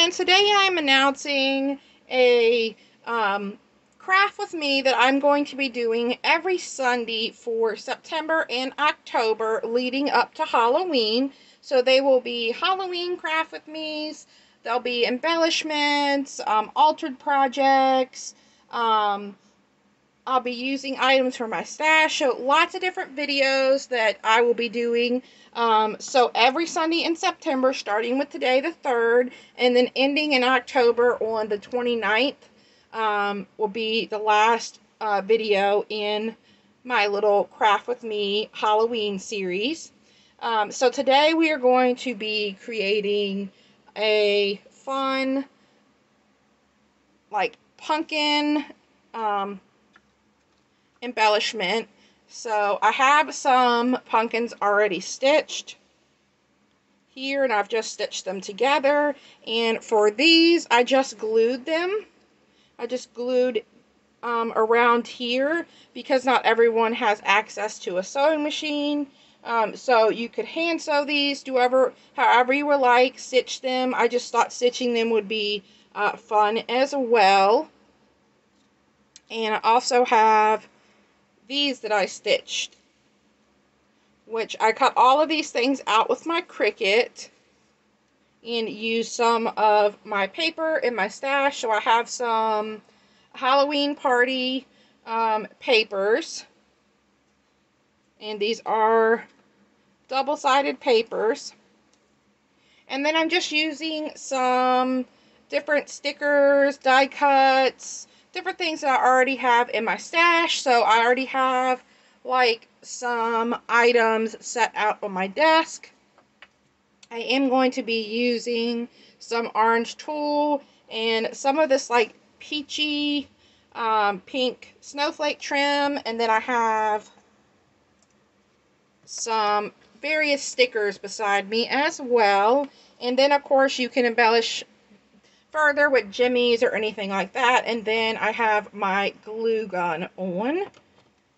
friends, today I'm announcing a craft with me that I'm going to be doing every Sunday for September and October leading up to Halloween. So they will be Halloween craft with me's, there'll be embellishments, altered projects, I'll be using items from my stash, so lots of different videos that I will be doing. So every Sunday in September, starting with today, the 3rd, and then ending in October on the 29th, will be the last video in my little Craft With Me Halloween series. So today we are going to be creating a fun, like, pumpkin, embellishment. So I have some pumpkins already stitched here, and I've just stitched them together. And for these, I just glued them. I just glued around here because not everyone has access to a sewing machine. So you could hand sew these, however you would like, stitch them. I just thought stitching them would be fun as well. And I also have these that I stitched, which I cut all of these things out with my Cricut and used some of my paper in my stash. So I have some Halloween party papers, and these are double-sided papers. And then I'm just using some different stickers, die cuts, different things that I already have in my stash. So I already have like some items set out on my desk. I am going to be using some orange tulle and some of this like peachy pink snowflake trim, and then I have some various stickers beside me as well. And then of course you can embellish further with jimmies or anything like that. And then I have my glue gun on.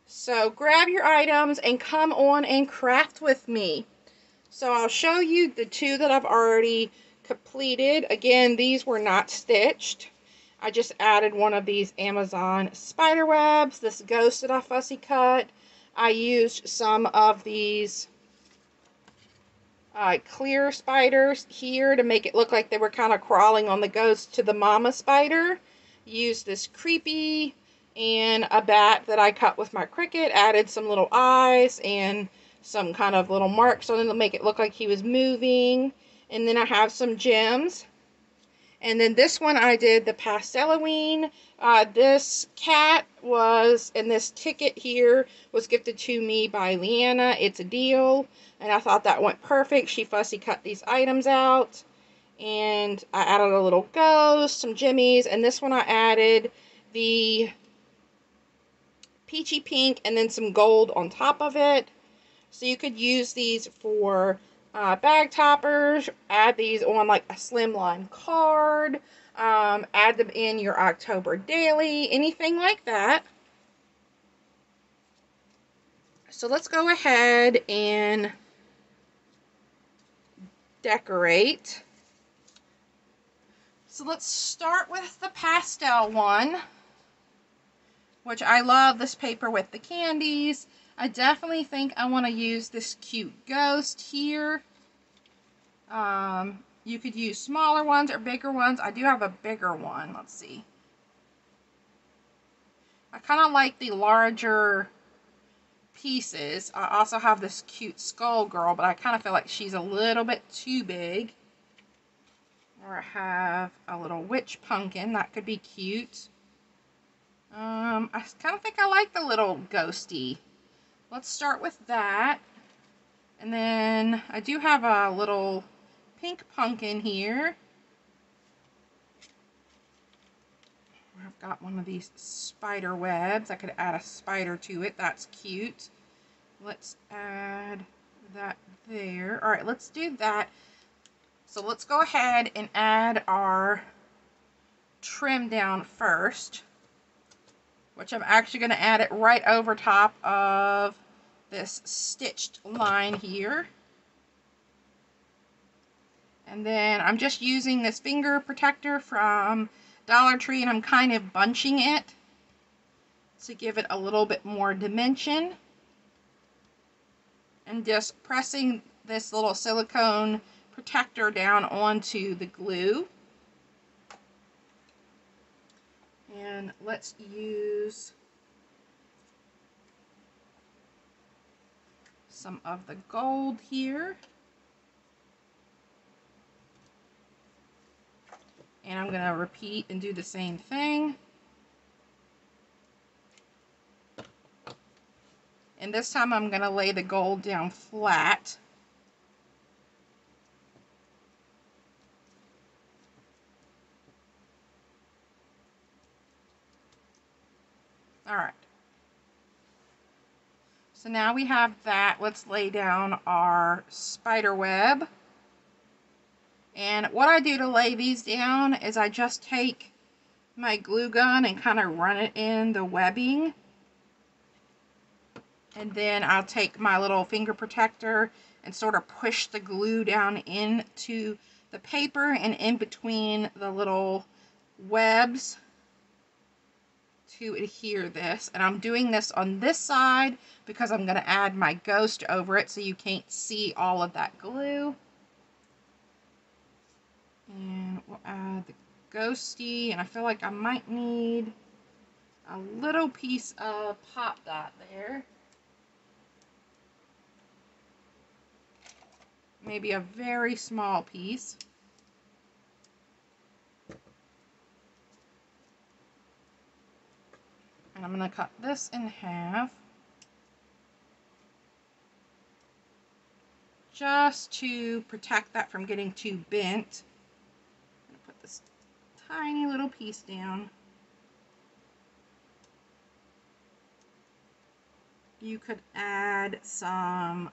So grab your items and come on and craft with me. So I'll show you the two that I've already completed. Again, these were not stitched. I just added one of these Amazon spider webs, this ghost that I fussy cut. I used some of these clear spiders here to make it look like they were kind of crawling on the ghost to the mama spider. Used this creepy and a bat that I cut with my Cricut, added some little eyes and some kind of little marks on it to make it look like he was moving. And then I have some gems. And then this one I did the Pasteloween. This cat was, and this ticket here was gifted to me by Leanna. It's a deal. And I thought that went perfect. She fussy cut these items out. And I added a little ghost, some jimmies. And this one I added the peachy pink and then some gold on top of it. So you could use these for bag toppers, add these on like a slimline card, add them in your October daily, anything like that. So let's go ahead and decorate. So let's start with the pastel one, which I love this paper with the candies. I definitely think I want to use this cute ghost here. You could use smaller ones or bigger ones. I do have a bigger one. Let's see. I kind of like the larger pieces. I also have this cute skull girl, but I kind of feel like she's a little bit too big. Or I have a little witch pumpkin. That could be cute. I kind of think I like the little ghosty. Let's start with that. And then I do have a little pink pumpkin here. I've got one of these spider webs. I could add a spider to it. That's cute. Let's add that there. All right, let's do that. So let's go ahead and add our trim down first, which I'm actually going to add it right over top of this stitched line here. And then I'm just using this finger protector from Dollar Tree, and I'm kind of bunching it to give it a little bit more dimension. And just pressing this little silicone protector down onto the glue. And let's use some of the gold here. And I'm going to repeat and do the same thing. And this time I'm going to lay the gold down flat. All right. So now we have that. Let's lay down our spider web. And what I do to lay these down is I just take my glue gun and kind of run it in the webbing. And then I'll take my little finger protector and sort of push the glue down into the paper and in between the little webs to adhere this. And I'm doing this on this side because I'm going to add my ghost over it so you can't see all of that glue. And we'll add the ghosty, and I feel like I might need a little piece of pop dot there. Maybe a very small piece. And I'm going to cut this in half just to protect that from getting too bent. I'm going to put this tiny little piece down. You could add some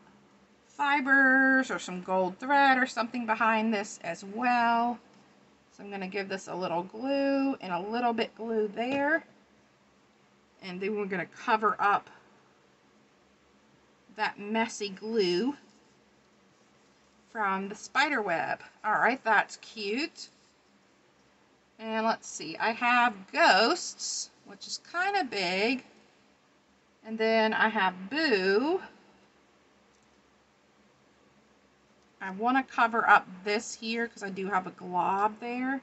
fibers or some gold thread or something behind this as well. So I'm going to give this a little glue and a little bit glue there. And then we're going to cover up that messy glue from the spider web. Alright, that's cute. And let's see, I have ghosts, which is kind of big. And then I have Boo. I want to cover up this here because I do have a glob there.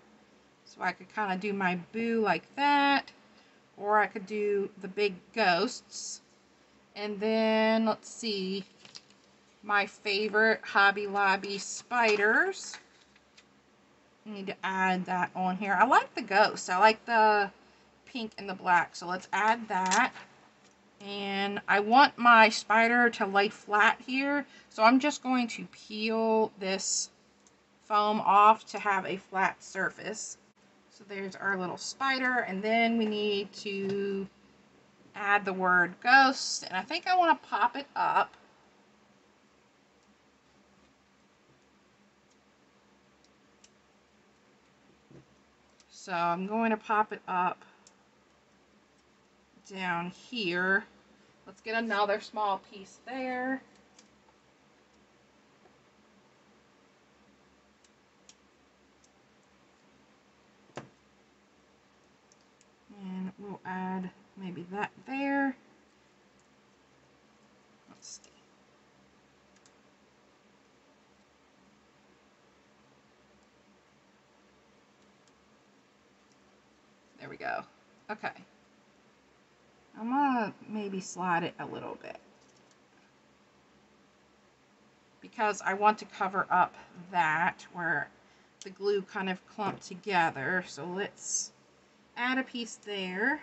So I could kind of do my Boo like that. Or I could do the big ghosts. And then, let's see, my favorite Hobby Lobby spiders. I need to add that on here. I like the ghosts. I like the pink and the black. So let's add that. And I want my spider to lay flat here. So I'm just going to peel this foam off to have a flat surface. So there's our little spider, and then we need to add the word ghost, and I think I want to pop it up. So I'm going to pop it up down here. Let's get another small piece there. And we'll add maybe that there. Let's see. There we go. Okay. I'm gonna maybe slide it a little bit because I want to cover up that where the glue kind of clumped together. So let's add a piece there.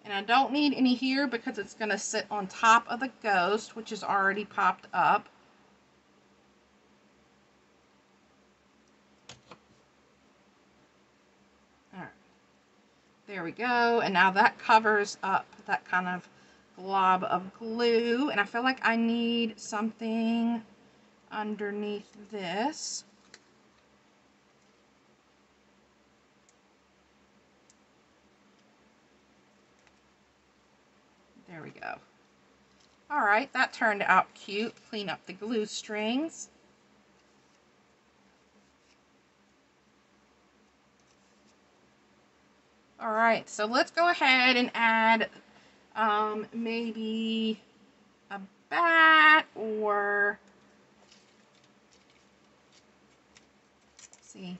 And I don't need any here because it's going to sit on top of the ghost, which is already popped up. Alright. There we go. And now that covers up that kind of glob of glue. And I feel like I need something underneath this. There we go. All right, that turned out cute. Clean up the glue strings. All right, so let's go ahead and add maybe a bat, or let's see,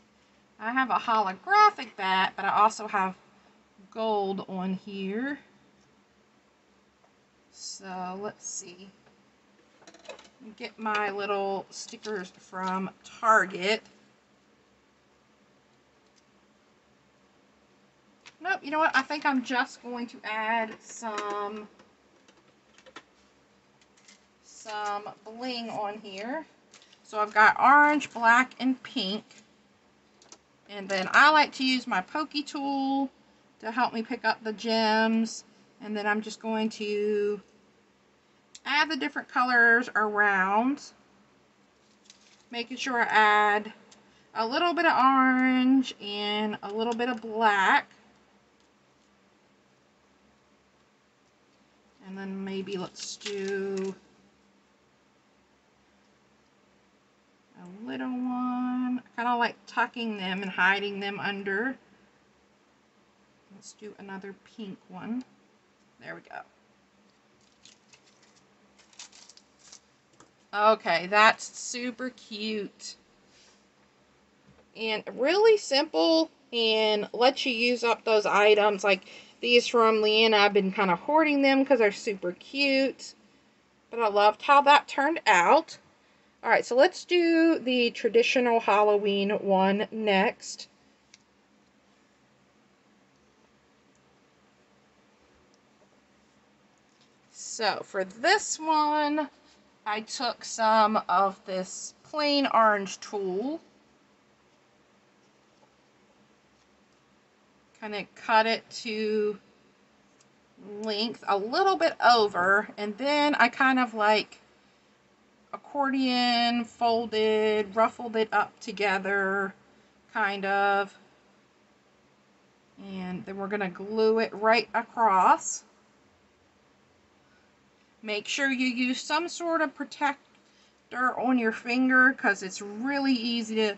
I have a holographic bat, but I also have gold on here. So let's see. Get my little stickers from Target. Nope, you know what? I think I'm just going to add some bling on here. So I've got orange, black, and pink. And then I like to use my pokey tool to help me pick up the gems. And then I'm just going to add the different colors around, making sure I add a little bit of orange and a little bit of black. And then maybe let's do a little one. I kind of like tucking them and hiding them under. Let's do another pink one. There we go. Okay, that's super cute. And really simple, and lets you use up those items. Like these from Leanna, I've been kind of hoarding them because they're super cute. But I loved how that turned out. Alright, so let's do the traditional Halloween one next. So for this one, I took some of this plain orange tulle, kind of cut it to length a little bit over, and then I kind of like accordion folded, ruffled it up together, kind of, and then we're going to glue it right across. Make sure you use some sort of protector on your finger, because it's really easy to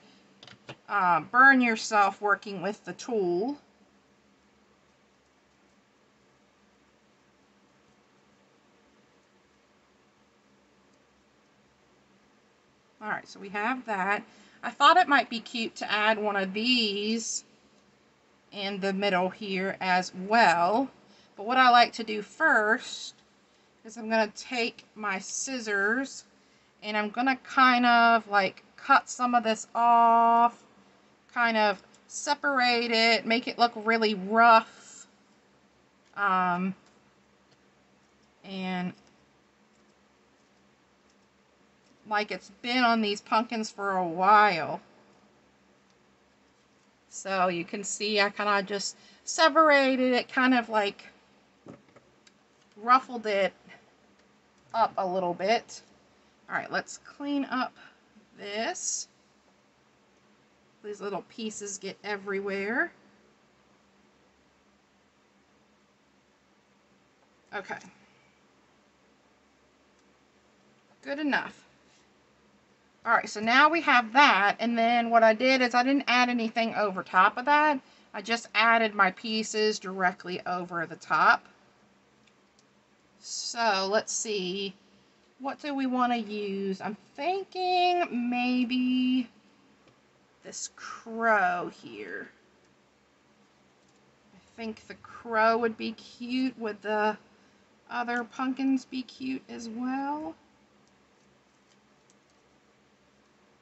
burn yourself working with the tool. Alright, so we have that. I thought it might be cute to add one of these in the middle here as well. But what I like to do first is I'm going to take my scissors and I'm going to kind of like cut some of this off, kind of separate it, make it look really rough. And like it's been on these pumpkins for a while. So you can see I kind of just separated it, kind of like ruffled it up a little bit. Alright, let's clean up this. These little pieces get everywhere. Okay. Good enough. Alright, so now we have that, and then what I did is I didn't add anything over top of that. I just added my pieces directly over the top. So, let's see. What do we want to use? I'm thinking maybe this crow here. I think the crow would be cute. Would the other pumpkins be cute as well?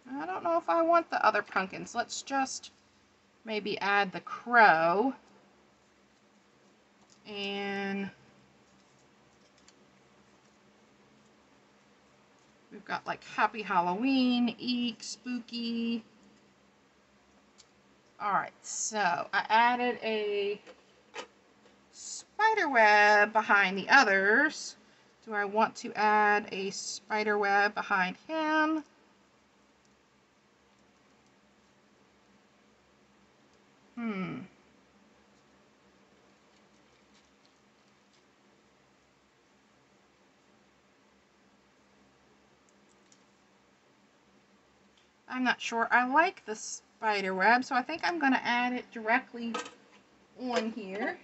I don't know if I want the other pumpkins. Let's just maybe add the crow. And we've got like Happy Halloween, Eek, Spooky. Alright, so I added a spider web behind the others. Do I want to add a spider web behind him? I'm not sure. I like the spider web, so I think I'm going to add it directly on here.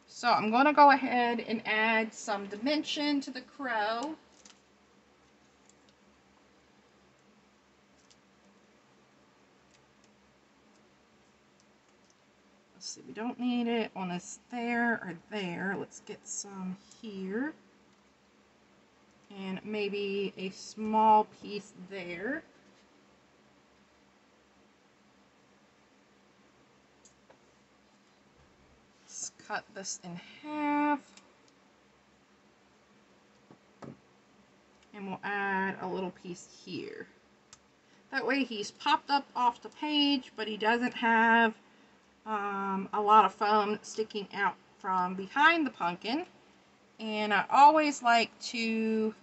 So I'm going to go ahead and add some dimension to the crow. Let's see, we don't need it on this there or there. Let's get some here. And maybe a small piece there. Let's cut this in half. And we'll add a little piece here. That way he's popped up off the page, but he doesn't have a lot of foam sticking out from behind the pumpkin. And I always like to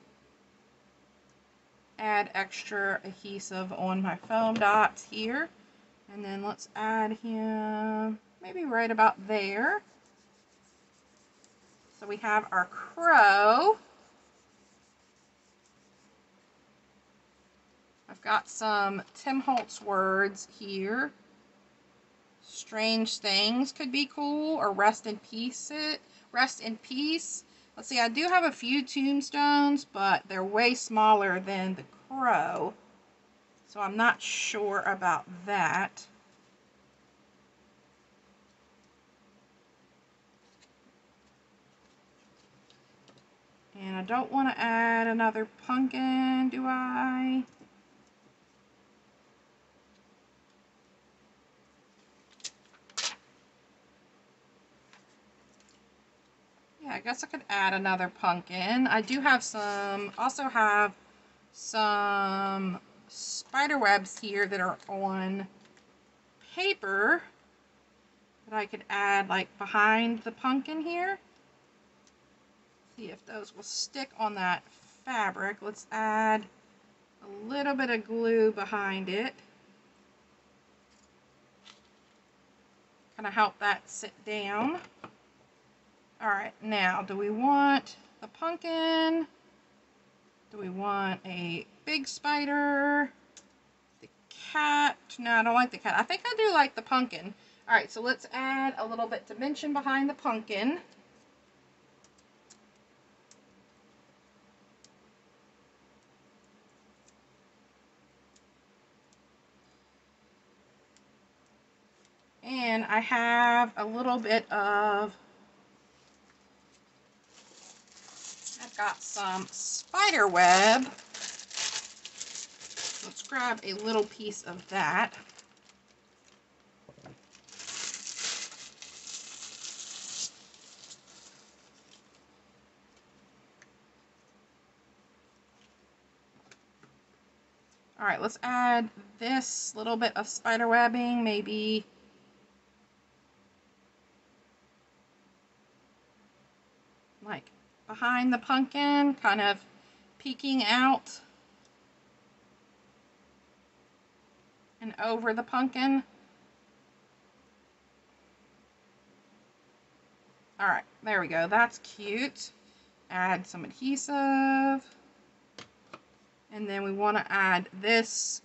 add extra adhesive on my foam dots here. And then let's add him maybe right about there. So we have our crow. I've got some Tim Holtz words here. Strange things could be cool, or rest in peace. Rest in peace. Let's see, I do have a few tombstones, but they're way smaller than the crow. So I'm not sure about that. And I don't want to add another pumpkin, do I? Yeah, I guess I could add another pumpkin. I do have also have some spider webs here that are on paper that I could add like behind the pumpkin here. See if those will stick on that fabric. Let's add a little bit of glue behind it. Kind of help that sit down. Alright, now do we want the pumpkin? Do we want a big spider? The cat? No, I don't like the cat. I think I do like the pumpkin. Alright, so let's add a little bit dimension behind the pumpkin. And I have a little bit of, I've got some spider web. Let's grab a little piece of that. All right, let's add this little bit of spider webbing, maybe like behind the pumpkin, kind of peeking out and over the pumpkin. All right, there we go. That's cute. Add some adhesive. And then we want to add this,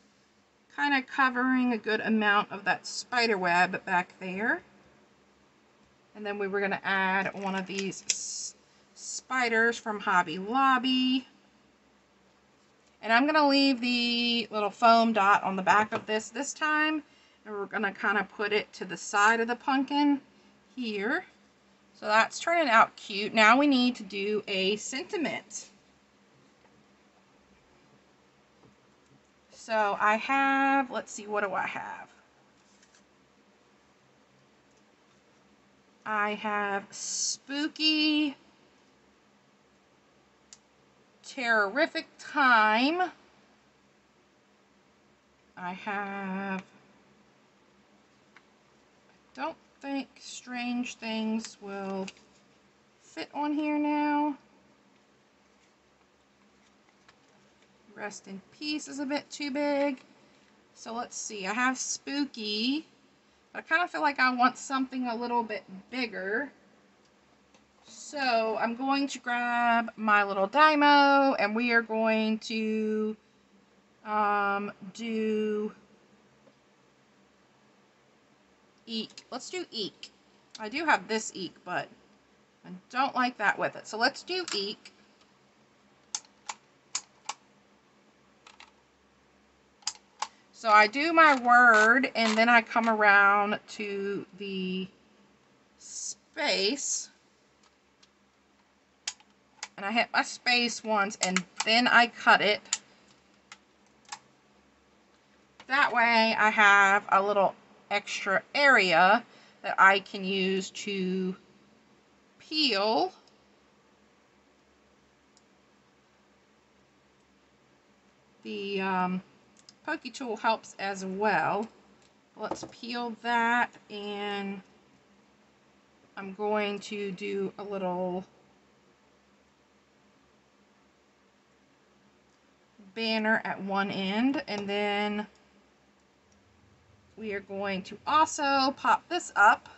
kind of covering a good amount of that spider web back there. And then we were going to add one of these spiders from Hobby Lobby. And I'm going to leave the little foam dot on the back of this time. And we're going to kind of put it to the side of the pumpkin here. So that's turning out cute. Now we need to do a sentiment. So I have, let's see, what do I have? I have spooky, terrific time. I have, I don't think strange things will fit on here now. Rest in peace is a bit too big. So let's see, I have spooky, but I kind of feel like I want something a little bit bigger. So I'm going to grab my little Dymo and we are going to do eek. Let's do eek. I do have this eek, but I don't like that with it. So let's do eek. So I do my word, and then I come around to the space, and I hit my space once, and then I cut it. That way I have a little extra area that I can use to peel the pokey tool helps as well. Let's peel that, and I'm going to do a little banner at one end, and then we are going to also pop this up.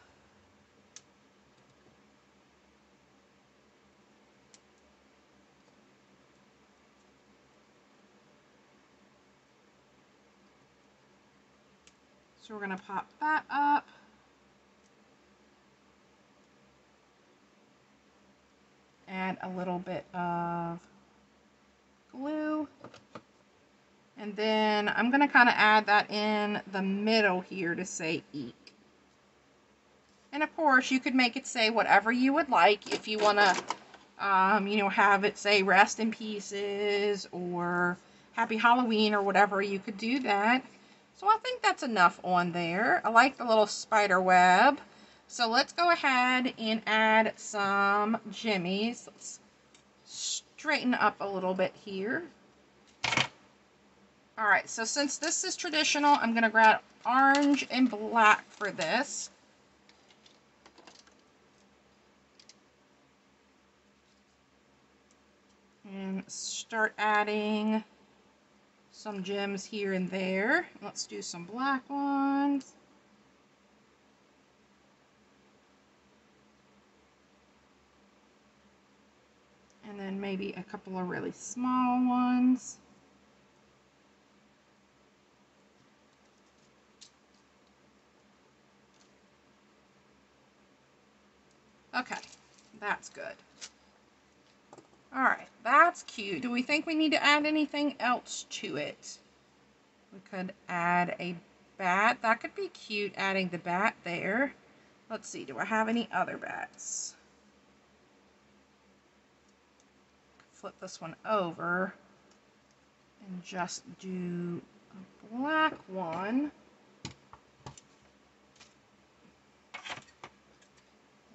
So we're going to pop that up. Add a little bit of glue. And then I'm going to kind of add that in the middle here to say eek. And of course, you could make it say whatever you would like. If you want to, you know, have it say rest in pieces or happy Halloween or whatever, you could do that. So I think that's enough on there. I like the little spider web. So let's go ahead and add some jimmies. Let's straighten up a little bit here. Alright, so since this is traditional, I'm going to grab orange and black for this. And start adding some gems here and there. Let's do some black ones. And then maybe a couple of really small ones. Okay, that's good. Alright, that's cute. Do we think we need to add anything else to it? We could add a bat. That could be cute, adding the bat there. Let's see, do I have any other bats? Flip this one over and just do a black one.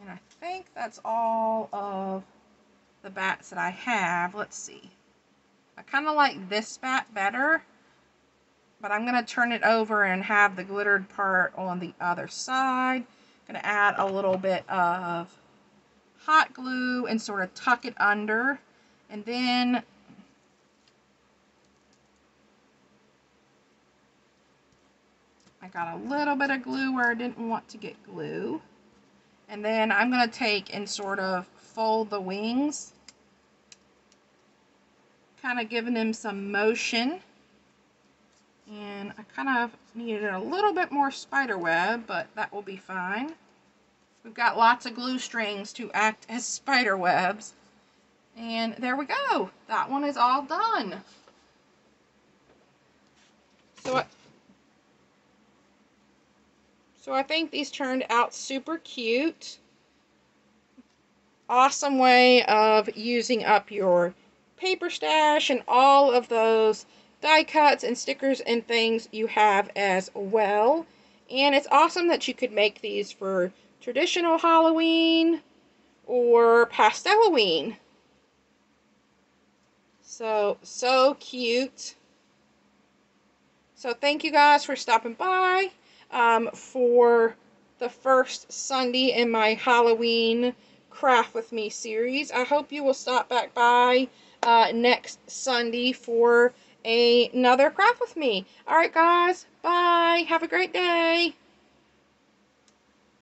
And I think that's all of the bats that I have. Let's see. I kind of like this bat better, but I'm going to turn it over and have the glittered part on the other side. Going to add a little bit of hot glue and sort of tuck it under. And then I got a little bit of glue where I didn't want to get glue. And then I'm going to take and sort of fold the wings, kind of giving them some motion. And I kind of needed a little bit more spider web, but that will be fine. We've got lots of glue strings to act as spider webs. And there we go. That one is all done. So I think these turned out super cute. Awesome way of using up your paper stash and all of those die cuts and stickers and things you have as well. And it's awesome that you could make these for traditional Halloween or Pasteloween. So cute. So thank you guys for stopping by for the first Sunday in my Halloween Craft With Me series. I hope you will stop back by next Sunday for another Craft With Me. Alright guys, bye. Have a great day.